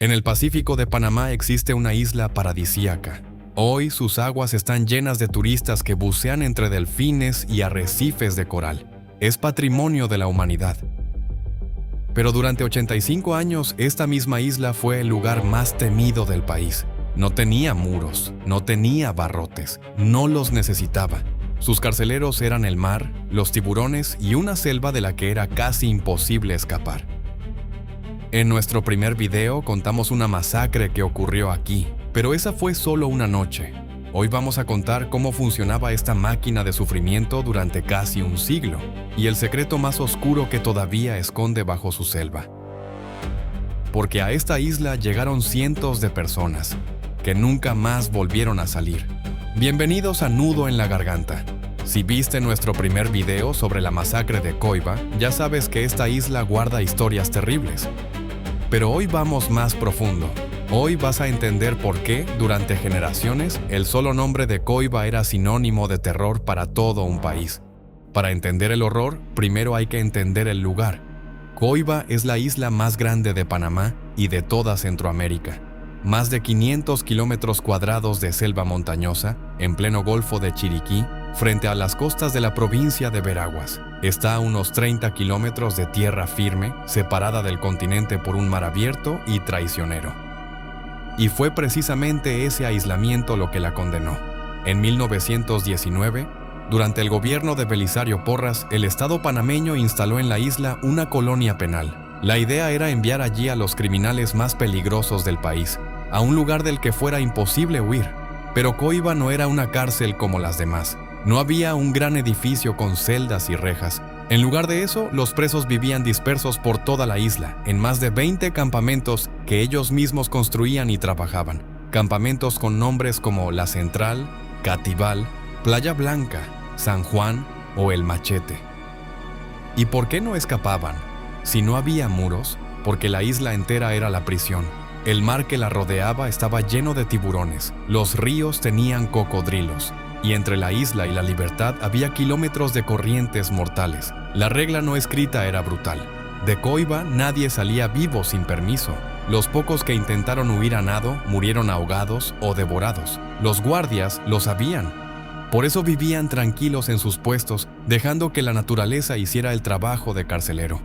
En el Pacífico de Panamá existe una isla paradisíaca. Hoy sus aguas están llenas de turistas que bucean entre delfines y arrecifes de coral. Es patrimonio de la humanidad. Pero durante 85 años, esta misma isla fue el lugar más temido del país. No tenía muros, no tenía barrotes, no los necesitaba. Sus carceleros eran el mar, los tiburones y una selva de la que era casi imposible escapar. En nuestro primer video contamos una masacre que ocurrió aquí, pero esa fue solo una noche. Hoy vamos a contar cómo funcionaba esta máquina de sufrimiento durante casi un siglo y el secreto más oscuro que todavía esconde bajo su selva. Porque a esta isla llegaron cientos de personas que nunca más volvieron a salir. Bienvenidos a Nudo en la Garganta. Si viste nuestro primer video sobre la masacre de Coiba, ya sabes que esta isla guarda historias terribles. Pero hoy vamos más profundo. Hoy vas a entender por qué, durante generaciones, el solo nombre de Coiba era sinónimo de terror para todo un país. Para entender el horror, primero hay que entender el lugar. Coiba es la isla más grande de Panamá y de toda Centroamérica. Más de 500 kilómetros cuadrados de selva montañosa, en pleno Golfo de Chiriquí, frente a las costas de la provincia de Veraguas. Está a unos 30 kilómetros de tierra firme, separada del continente por un mar abierto y traicionero. Y fue precisamente ese aislamiento lo que la condenó. En 1919, durante el gobierno de Belisario Porras, el Estado panameño instaló en la isla una colonia penal. La idea era enviar allí a los criminales más peligrosos del país, a un lugar del que fuera imposible huir. Pero Coiba no era una cárcel como las demás. No había un gran edificio con celdas y rejas. En lugar de eso, los presos vivían dispersos por toda la isla, en más de 20 campamentos que ellos mismos construían y trabajaban. Campamentos con nombres como La Central, Catibal, Playa Blanca, San Juan o El Machete. ¿Y por qué no escapaban? Si no había muros, porque la isla entera era la prisión. El mar que la rodeaba estaba lleno de tiburones, los ríos tenían cocodrilos, y entre la isla y la libertad había kilómetros de corrientes mortales. La regla no escrita era brutal. De Coiba nadie salía vivo sin permiso. Los pocos que intentaron huir a nado murieron ahogados o devorados. Los guardias lo sabían. Por eso vivían tranquilos en sus puestos, dejando que la naturaleza hiciera el trabajo de carcelero.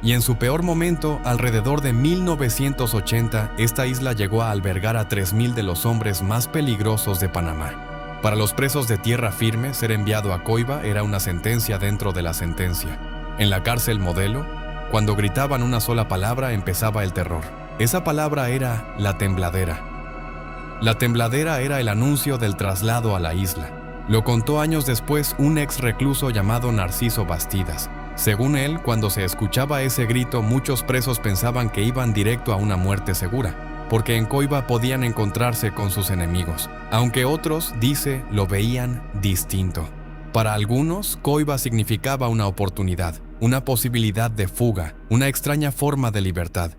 Y en su peor momento, alrededor de 1980, esta isla llegó a albergar a 3,000 de los hombres más peligrosos de Panamá. Para los presos de tierra firme, ser enviado a Coiba era una sentencia dentro de la sentencia. En la cárcel modelo, cuando gritaban una sola palabra, empezaba el terror. Esa palabra era la tembladera. La tembladera era el anuncio del traslado a la isla. Lo contó años después un ex recluso llamado Narciso Bastidas. Según él, cuando se escuchaba ese grito, muchos presos pensaban que iban directo a una muerte segura, porque en Coiba podían encontrarse con sus enemigos, aunque otros, dice, lo veían distinto. Para algunos, Coiba significaba una oportunidad, una posibilidad de fuga, una extraña forma de libertad.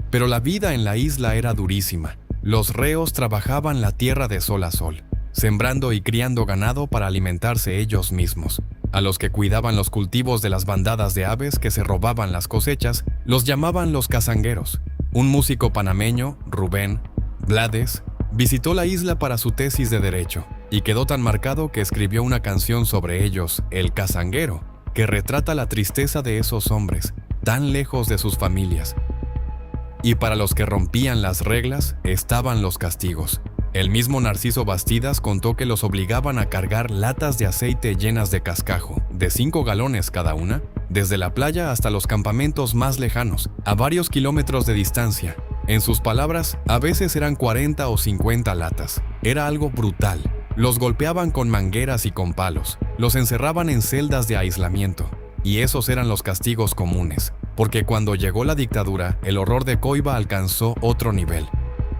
Pero la vida en la isla era durísima. Los reos trabajaban la tierra de sol a sol, sembrando y criando ganado para alimentarse ellos mismos. A los que cuidaban los cultivos de las bandadas de aves que se robaban las cosechas, los llamaban los cazangueros. Un músico panameño, Rubén Blades, visitó la isla para su tesis de Derecho y quedó tan marcado que escribió una canción sobre ellos, El Cazanguero, que retrata la tristeza de esos hombres, tan lejos de sus familias. Y para los que rompían las reglas, estaban los castigos. El mismo Narciso Bastidas contó que los obligaban a cargar latas de aceite llenas de cascajo, de 5 galones cada una, desde la playa hasta los campamentos más lejanos, a varios kilómetros de distancia. En sus palabras, a veces eran 40 o 50 latas. Era algo brutal. Los golpeaban con mangueras y con palos. Los encerraban en celdas de aislamiento. Y esos eran los castigos comunes, porque cuando llegó la dictadura, el horror de Coiba alcanzó otro nivel.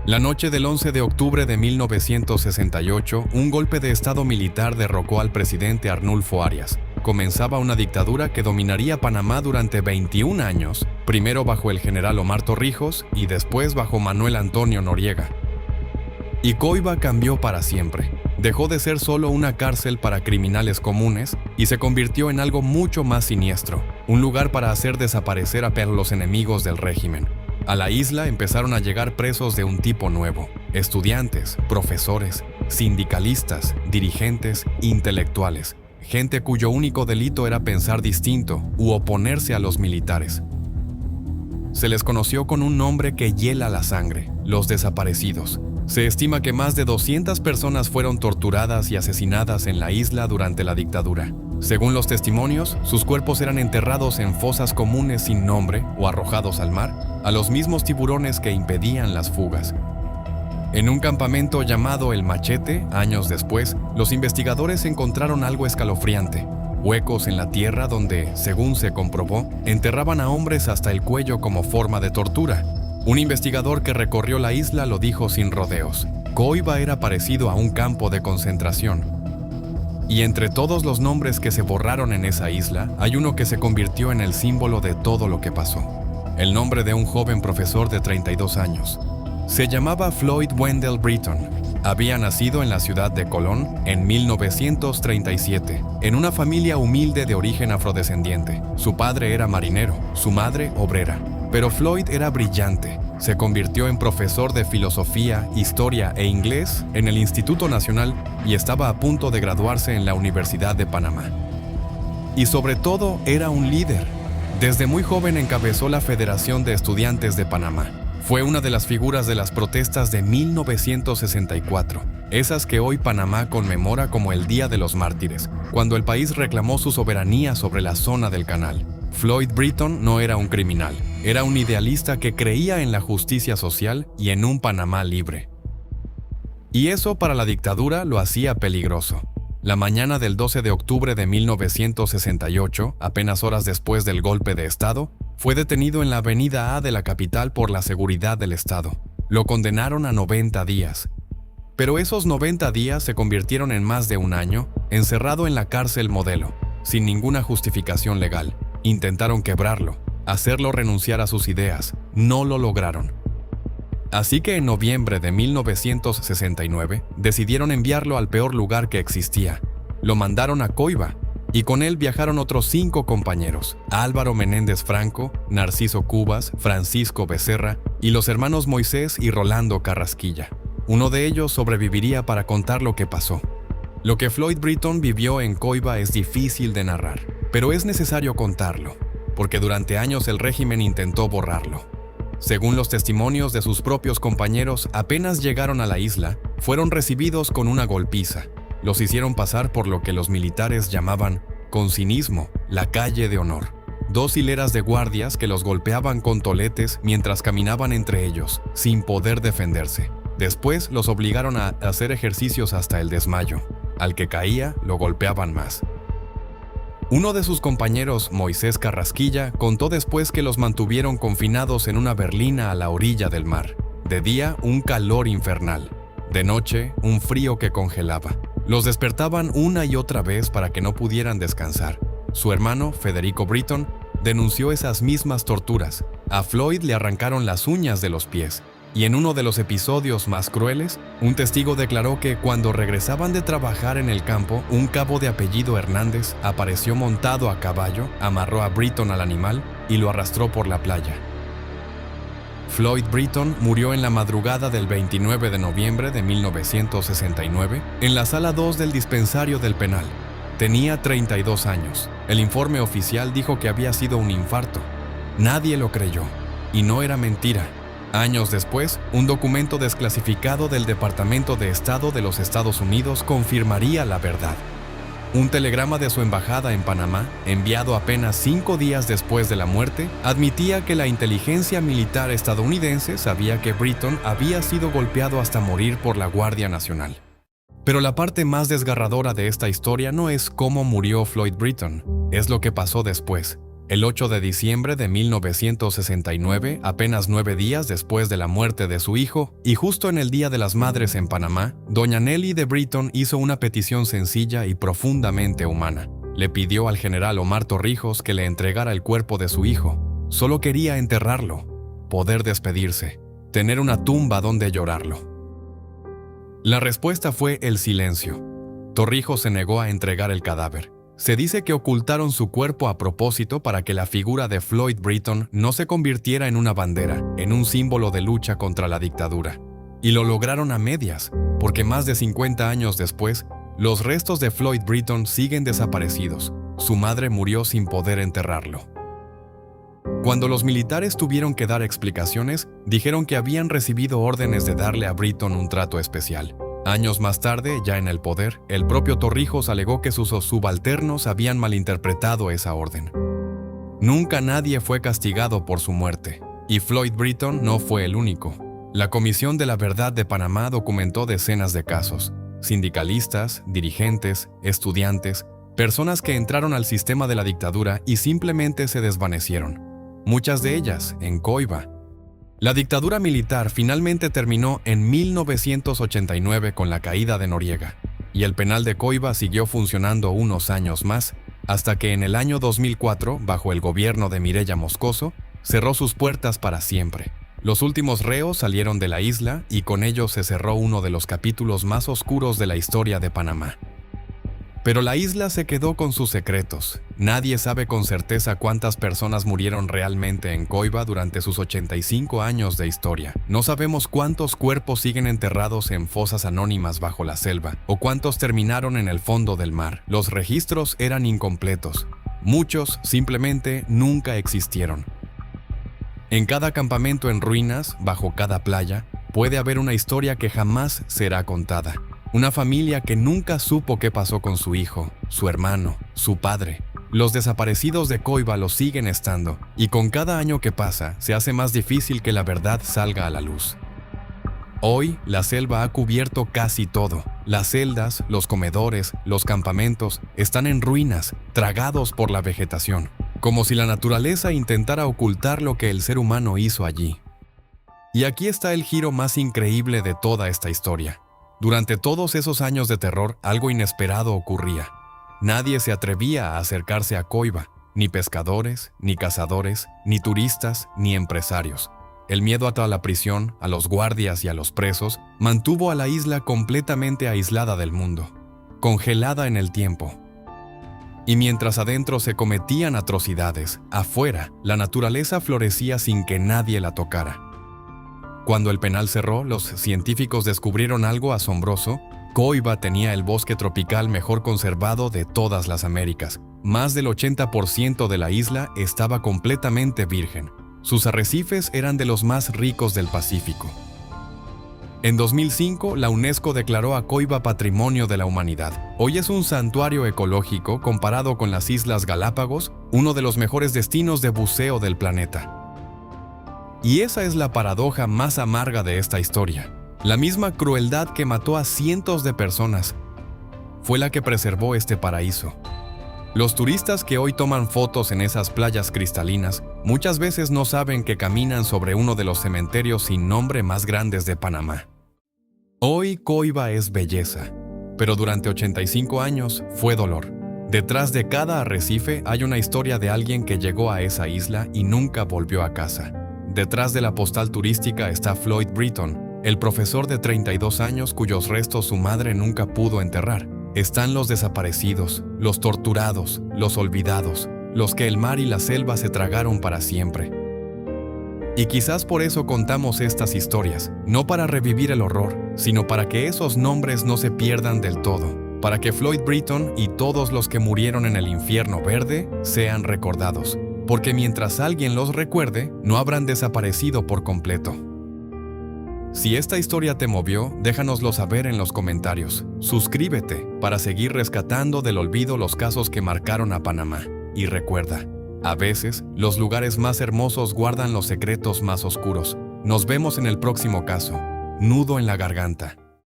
La noche del 11 de octubre de 1968, un golpe de estado militar derrocó al presidente Arnulfo Arias. Comenzaba una dictadura que dominaría Panamá durante 21 años, primero bajo el general Omar Torrijos y después bajo Manuel Antonio Noriega. Y Coiba cambió para siempre. Dejó de ser solo una cárcel para criminales comunes y se convirtió en algo mucho más siniestro, un lugar para hacer desaparecer a los enemigos del régimen. A la isla empezaron a llegar presos de un tipo nuevo: estudiantes, profesores, sindicalistas, dirigentes, intelectuales, gente cuyo único delito era pensar distinto u oponerse a los militares. Se les conoció con un nombre que hiela la sangre: los desaparecidos. Se estima que más de 200 personas fueron torturadas y asesinadas en la isla durante la dictadura. Según los testimonios, sus cuerpos eran enterrados en fosas comunes sin nombre o arrojados al mar, a los mismos tiburones que impedían las fugas. En un campamento llamado El Machete, años después, los investigadores encontraron algo escalofriante: huecos en la tierra donde, según se comprobó, enterraban a hombres hasta el cuello como forma de tortura. Un investigador que recorrió la isla lo dijo sin rodeos: Coiba era parecido a un campo de concentración. Y entre todos los nombres que se borraron en esa isla, hay uno que se convirtió en el símbolo de todo lo que pasó: el nombre de un joven profesor de 32 años. Se llamaba Floyd Wendell Britton. Había nacido en la ciudad de Colón en 1937, en una familia humilde de origen afrodescendiente. Su padre era marinero, su madre obrera. Pero Floyd era brillante. Se convirtió en profesor de filosofía, historia e inglés en el Instituto Nacional y estaba a punto de graduarse en la Universidad de Panamá. Y sobre todo, era un líder. Desde muy joven encabezó la Federación de Estudiantes de Panamá. Fue una de las figuras de las protestas de 1964, esas que hoy Panamá conmemora como el Día de los Mártires, cuando el país reclamó su soberanía sobre la zona del canal. Floyd Britton no era un criminal, era un idealista que creía en la justicia social y en un Panamá libre. Y eso para la dictadura lo hacía peligroso. La mañana del 12 de octubre de 1968, apenas horas después del golpe de Estado, fue detenido en la avenida A de la capital por la seguridad del Estado. Lo condenaron a 90 días. Pero esos 90 días se convirtieron en más de un año, encerrado en la cárcel Modelo, sin ninguna justificación legal. Intentaron quebrarlo, hacerlo renunciar a sus ideas. No lo lograron. Así que en noviembre de 1969 decidieron enviarlo al peor lugar que existía. Lo mandaron a Coiba, y con él viajaron otros 5 compañeros: Álvaro Menéndez Franco, Narciso Cubas, Francisco Becerra y los hermanos Moisés y Rolando Carrasquilla. Uno de ellos sobreviviría para contar lo que pasó. Lo que Floyd Britton vivió en Coiba es difícil de narrar, pero es necesario contarlo, porque durante años el régimen intentó borrarlo. Según los testimonios de sus propios compañeros, apenas llegaron a la isla, fueron recibidos con una golpiza. Los hicieron pasar por lo que los militares llamaban, con cinismo, la calle de honor. 2 hileras de guardias que los golpeaban con toletes mientras caminaban entre ellos, sin poder defenderse. Después los obligaron a hacer ejercicios hasta el desmayo. Al que caía, lo golpeaban más. Uno de sus compañeros, Moisés Carrasquilla, contó después que los mantuvieron confinados en una berlina a la orilla del mar. De día, un calor infernal. De noche, un frío que congelaba. Los despertaban una y otra vez para que no pudieran descansar. Su hermano, Federico Britton, denunció esas mismas torturas. A Floyd le arrancaron las uñas de los pies. Y en uno de los episodios más crueles, un testigo declaró que cuando regresaban de trabajar en el campo, un cabo de apellido Hernández apareció montado a caballo, amarró a Britton al animal y lo arrastró por la playa. Floyd Britton murió en la madrugada del 29 de noviembre de 1969 en la sala 2 del dispensario del penal. Tenía 32 años. El informe oficial dijo que había sido un infarto. Nadie lo creyó, y no era mentira. Años después, un documento desclasificado del Departamento de Estado de los Estados Unidos confirmaría la verdad. Un telegrama de su embajada en Panamá, enviado apenas 5 días después de la muerte, admitía que la inteligencia militar estadounidense sabía que Britton había sido golpeado hasta morir por la Guardia Nacional. Pero la parte más desgarradora de esta historia no es cómo murió Floyd Britton, es lo que pasó después. El 8 de diciembre de 1969, apenas 9 días después de la muerte de su hijo, y justo en el Día de las Madres en Panamá, doña Nelly de Britton hizo una petición sencilla y profundamente humana. Le pidió al general Omar Torrijos que le entregara el cuerpo de su hijo. Solo quería enterrarlo, poder despedirse, tener una tumba donde llorarlo. La respuesta fue el silencio. Torrijos se negó a entregar el cadáver. Se dice que ocultaron su cuerpo a propósito para que la figura de Floyd Britton no se convirtiera en una bandera, en un símbolo de lucha contra la dictadura. Y lo lograron a medias, porque más de 50 años después, los restos de Floyd Britton siguen desaparecidos. Su madre murió sin poder enterrarlo. Cuando los militares tuvieron que dar explicaciones, dijeron que habían recibido órdenes de darle a Britton un trato especial. Años más tarde, ya en el poder, el propio Torrijos alegó que sus subalternos habían malinterpretado esa orden. Nunca nadie fue castigado por su muerte, y Floyd Britton no fue el único. La Comisión de la Verdad de Panamá documentó decenas de casos. Sindicalistas, dirigentes, estudiantes, personas que entraron al sistema de la dictadura y simplemente se desvanecieron. Muchas de ellas en Coiba. La dictadura militar finalmente terminó en 1989 con la caída de Noriega, y el penal de Coiba siguió funcionando unos años más, hasta que en el año 2004, bajo el gobierno de Mireya Moscoso, cerró sus puertas para siempre. Los últimos reos salieron de la isla y con ello se cerró uno de los capítulos más oscuros de la historia de Panamá. Pero la isla se quedó con sus secretos. Nadie sabe con certeza cuántas personas murieron realmente en Coiba durante sus 85 años de historia. No sabemos cuántos cuerpos siguen enterrados en fosas anónimas bajo la selva, o cuántos terminaron en el fondo del mar. Los registros eran incompletos. Muchos simplemente nunca existieron. En cada campamento en ruinas, bajo cada playa, puede haber una historia que jamás será contada. Una familia que nunca supo qué pasó con su hijo, su hermano, su padre. Los desaparecidos de Coiba lo siguen estando, y con cada año que pasa, se hace más difícil que la verdad salga a la luz. Hoy, la selva ha cubierto casi todo. Las celdas, los comedores, los campamentos están en ruinas, tragados por la vegetación, como si la naturaleza intentara ocultar lo que el ser humano hizo allí. Y aquí está el giro más increíble de toda esta historia. Durante todos esos años de terror, algo inesperado ocurría. Nadie se atrevía a acercarse a Coiba, ni pescadores, ni cazadores, ni turistas, ni empresarios. El miedo a la prisión, a los guardias y a los presos, mantuvo a la isla completamente aislada del mundo, congelada en el tiempo. Y mientras adentro se cometían atrocidades, afuera, la naturaleza florecía sin que nadie la tocara. Cuando el penal cerró, los científicos descubrieron algo asombroso. Coiba tenía el bosque tropical mejor conservado de todas las Américas. Más del 80% de la isla estaba completamente virgen. Sus arrecifes eran de los más ricos del Pacífico. En 2005, la UNESCO declaró a Coiba Patrimonio de la Humanidad. Hoy es un santuario ecológico comparado con las Islas Galápagos, uno de los mejores destinos de buceo del planeta. Y esa es la paradoja más amarga de esta historia. La misma crueldad que mató a cientos de personas fue la que preservó este paraíso. Los turistas que hoy toman fotos en esas playas cristalinas muchas veces no saben que caminan sobre uno de los cementerios sin nombre más grandes de Panamá. Hoy Coiba es belleza, pero durante 85 años fue dolor. Detrás de cada arrecife hay una historia de alguien que llegó a esa isla y nunca volvió a casa. Detrás de la postal turística está Floyd Britton, el profesor de 32 años cuyos restos su madre nunca pudo enterrar. Están los desaparecidos, los torturados, los olvidados, los que el mar y la selva se tragaron para siempre. Y quizás por eso contamos estas historias, no para revivir el horror, sino para que esos nombres no se pierdan del todo, para que Floyd Britton y todos los que murieron en el infierno verde sean recordados. Porque mientras alguien los recuerde, no habrán desaparecido por completo. Si esta historia te movió, déjanoslo saber en los comentarios. Suscríbete para seguir rescatando del olvido los casos que marcaron a Panamá. Y recuerda, a veces, los lugares más hermosos guardan los secretos más oscuros. Nos vemos en el próximo caso. Nudo en la garganta.